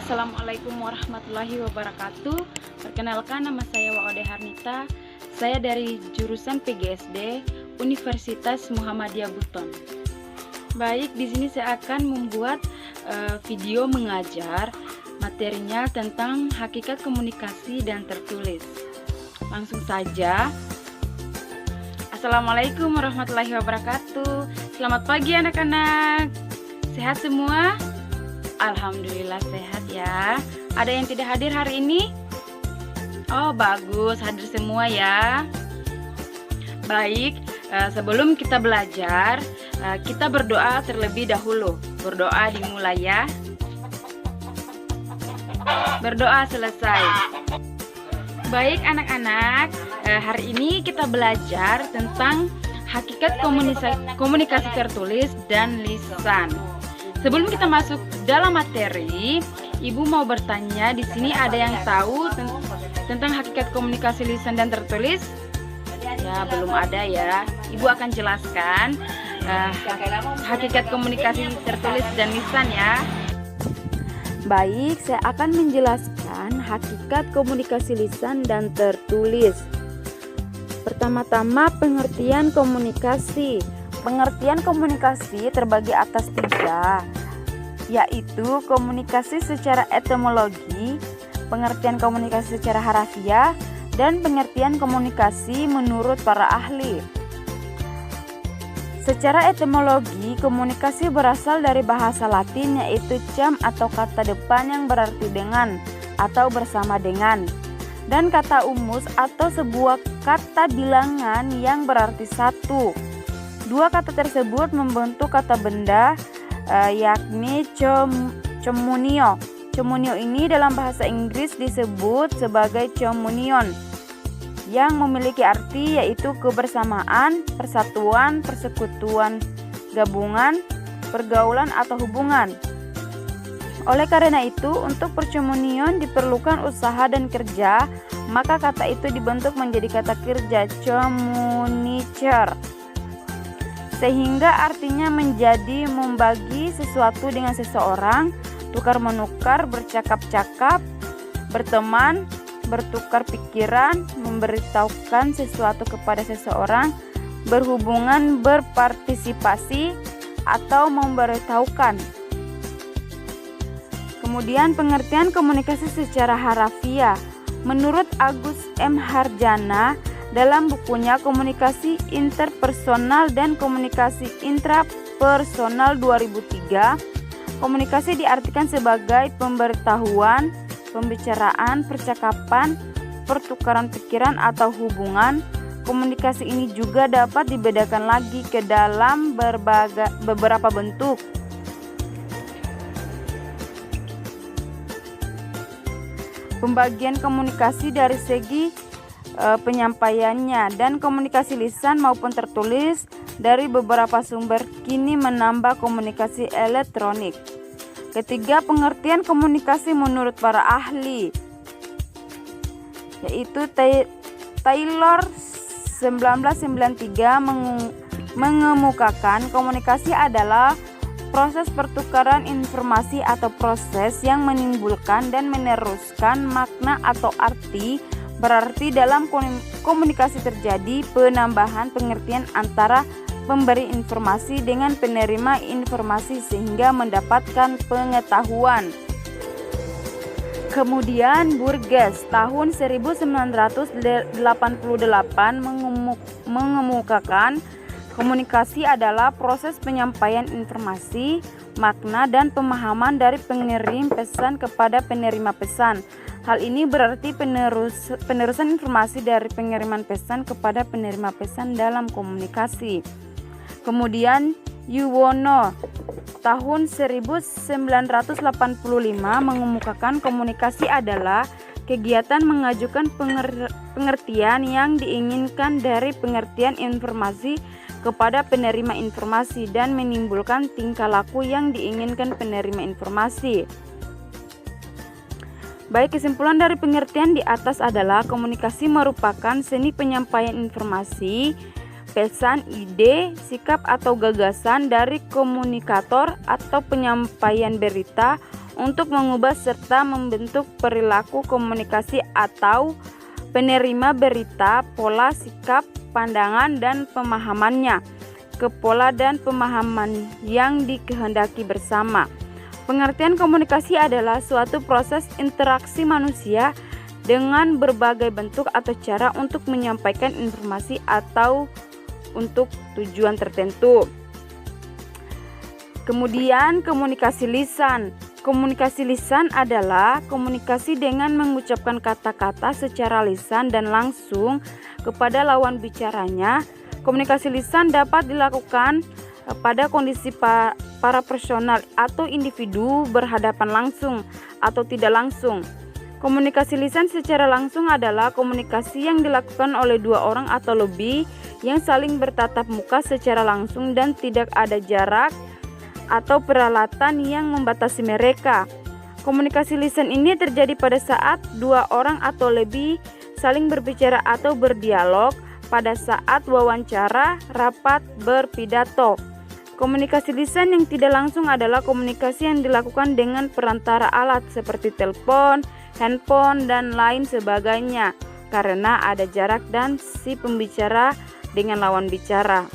Assalamualaikum warahmatullahi wabarakatuh. Perkenalkan, nama saya Waode Harnita. Saya dari jurusan PGSD Universitas Muhammadiyah Buton. Baik, di sini saya akan membuat video mengajar materinya tentang hakikat komunikasi dan tertulis. Langsung saja. Assalamualaikum warahmatullahi wabarakatuh. Selamat pagi anak-anak. Sehat semua? Alhamdulillah sehat ya. Ada yang tidak hadir hari ini? Oh bagus, hadir semua ya. Baik, sebelum kita belajar, kita berdoa terlebih dahulu. Berdoa dimulai ya. Berdoa selesai. Baik anak-anak, hari ini kita belajar tentang hakikat komunikasi tertulis dan lisan. Sebelum kita masuk dalam materi, Ibu mau bertanya, di sini ada yang tahu tentang hakikat komunikasi lisan dan tertulis? Ya, belum ada ya. Ibu akan jelaskan hakikat komunikasi tertulis dan lisan ya. Baik, saya akan menjelaskan hakikat komunikasi lisan dan tertulis. Pertama-tama, pengertian komunikasi. Pengertian komunikasi terbagi atas 3, yaitu komunikasi secara etimologi, pengertian komunikasi secara harafiah, dan pengertian komunikasi menurut para ahli. Secara etimologi, komunikasi berasal dari bahasa Latin, yaitu cam atau kata depan yang berarti dengan atau bersama dengan, dan kata umus atau sebuah kata bilangan yang berarti satu. Dua kata tersebut membentuk kata benda, yakni communio. Communio ini dalam bahasa Inggris disebut sebagai communion, yang memiliki arti yaitu kebersamaan, persatuan, persekutuan, gabungan, pergaulan atau hubungan. Oleh karena itu, untuk percomunion diperlukan usaha dan kerja, maka kata itu dibentuk menjadi kata kerja communicer, sehingga artinya menjadi membagi sesuatu dengan seseorang, tukar-menukar, bercakap-cakap, berteman, bertukar pikiran, memberitahukan sesuatu kepada seseorang, berhubungan, berpartisipasi, atau memberitahukan. Kemudian pengertian komunikasi secara harafiah. Menurut Agus M. Harjana, dalam bukunya Komunikasi Interpersonal dan Komunikasi Intrapersonal 2003, komunikasi diartikan sebagai pemberitahuan, pembicaraan, percakapan, pertukaran pikiran atau hubungan. Komunikasi ini juga dapat dibedakan lagi ke dalam beberapa bentuk. Pembagian komunikasi dari segi penyampaiannya dan komunikasi lisan maupun tertulis dari beberapa sumber kini menambah komunikasi elektronik. Ketiga, pengertian komunikasi menurut para ahli, yaitu Taylor 1993 mengemukakan komunikasi adalah proses pertukaran informasi atau proses yang menimbulkan dan meneruskan makna atau arti. Berarti dalam komunikasi terjadi penambahan pengertian antara pemberi informasi dengan penerima informasi sehingga mendapatkan pengetahuan. Kemudian Burgess tahun 1988 mengemukakan komunikasi adalah proses penyampaian informasi, makna, dan pemahaman dari pengirim pesan kepada penerima pesan. Hal ini berarti penerusan informasi dari pengiriman pesan kepada penerima pesan dalam komunikasi. Kemudian Yuwono tahun 1985 mengemukakan komunikasi adalah kegiatan mengajukan pengertian yang diinginkan dari pengertian informasi kepada penerima informasi dan menimbulkan tingkah laku yang diinginkan penerima informasi. Baik, kesimpulan dari pengertian di atas adalah komunikasi merupakan seni penyampaian informasi, pesan, ide, sikap atau gagasan dari komunikator atau penyampaian berita untuk mengubah serta membentuk perilaku komunikasi atau penerima berita, pola, sikap, pandangan, dan pemahamannya ke pola dan pemahaman yang dikehendaki bersama. Pengertian komunikasi adalah suatu proses interaksi manusia dengan berbagai bentuk atau cara untuk menyampaikan informasi atau untuk tujuan tertentu. Kemudian komunikasi lisan. Komunikasi lisan adalah komunikasi dengan mengucapkan kata-kata secara lisan dan langsung kepada lawan bicaranya. Komunikasi lisan dapat dilakukan pada kondisi para personal atau individu berhadapan langsung atau tidak langsung. Komunikasi lisan secara langsung adalah komunikasi yang dilakukan oleh dua orang atau lebih yang saling bertatap muka secara langsung dan tidak ada jarak atau peralatan yang membatasi mereka. Komunikasi lisan ini terjadi pada saat dua orang atau lebih saling berbicara atau berdialog, pada saat wawancara, rapat, berpidato. Komunikasi lisan yang tidak langsung adalah komunikasi yang dilakukan dengan perantara alat seperti telepon, handphone, dan lain sebagainya karena ada jarak dan si pembicara dengan lawan bicara.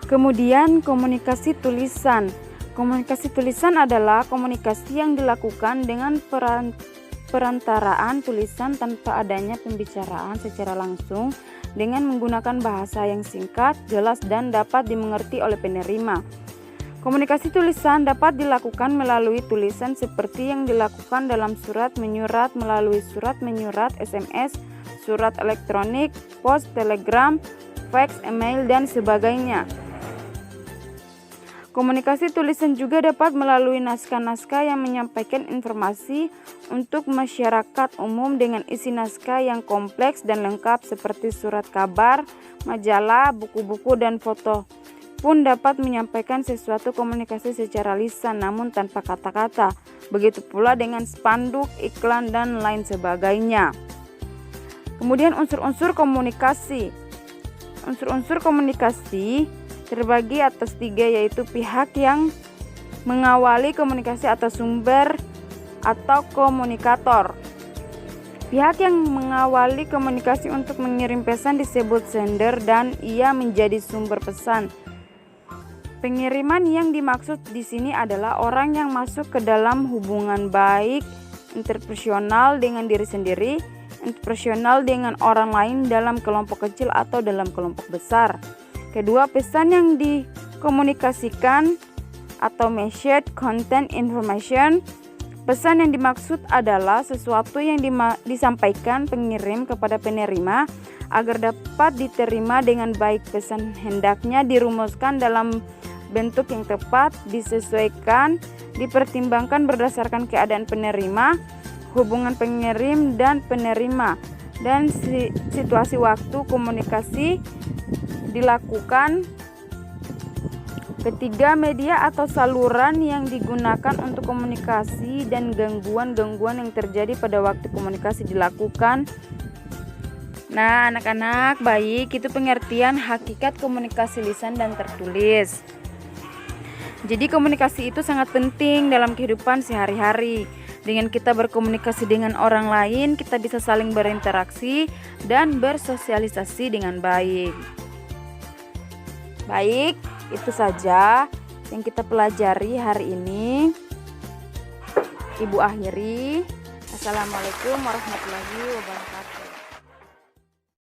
Kemudian komunikasi tulisan. Komunikasi tulisan adalah komunikasi yang dilakukan dengan perantaraan tulisan tanpa adanya pembicaraan secara langsung dengan menggunakan bahasa yang singkat, jelas, dan dapat dimengerti oleh penerima. Komunikasi tulisan dapat dilakukan melalui tulisan seperti yang dilakukan dalam surat menyurat, melalui surat menyurat, SMS, surat elektronik, pos, telegram, fax, email, dan sebagainya. Komunikasi tulisan juga dapat melalui naskah-naskah yang menyampaikan informasi untuk masyarakat umum dengan isi naskah yang kompleks dan lengkap seperti surat kabar, majalah, buku-buku, dan foto pun dapat menyampaikan sesuatu komunikasi secara lisan namun tanpa kata-kata. Begitu pula dengan spanduk, iklan, dan lain sebagainya. Kemudian unsur-unsur komunikasi. Unsur-unsur komunikasi terbagi atas 3, yaitu pihak yang mengawali komunikasi atau sumber atau komunikator. Pihak yang mengawali komunikasi untuk mengirim pesan disebut sender dan ia menjadi sumber pesan. Pengiriman yang dimaksud di sini adalah orang yang masuk ke dalam hubungan baik interpersonal dengan diri sendiri, interpersonal dengan orang lain dalam kelompok kecil atau dalam kelompok besar. Kedua, pesan yang dikomunikasikan atau message, content, information. Pesan yang dimaksud adalah sesuatu yang disampaikan pengirim kepada penerima agar dapat diterima dengan baik. Pesan hendaknya dirumuskan dalam bentuk yang tepat, disesuaikan, dipertimbangkan berdasarkan keadaan penerima, hubungan pengirim dan penerima, dan situasi waktu komunikasi dilakukan. Ketiga, media atau saluran yang digunakan untuk komunikasi dan gangguan-gangguan yang terjadi pada waktu komunikasi dilakukan. Nah, anak-anak, baik, itu pengertian hakikat komunikasi lisan dan tertulis. Jadi komunikasi itu sangat penting dalam kehidupan sehari-hari. Dengan kita berkomunikasi dengan orang lain, kita bisa saling berinteraksi dan bersosialisasi dengan baik. Baik, itu saja yang kita pelajari hari ini. Ibu akhiri. Assalamualaikum warahmatullahi wabarakatuh.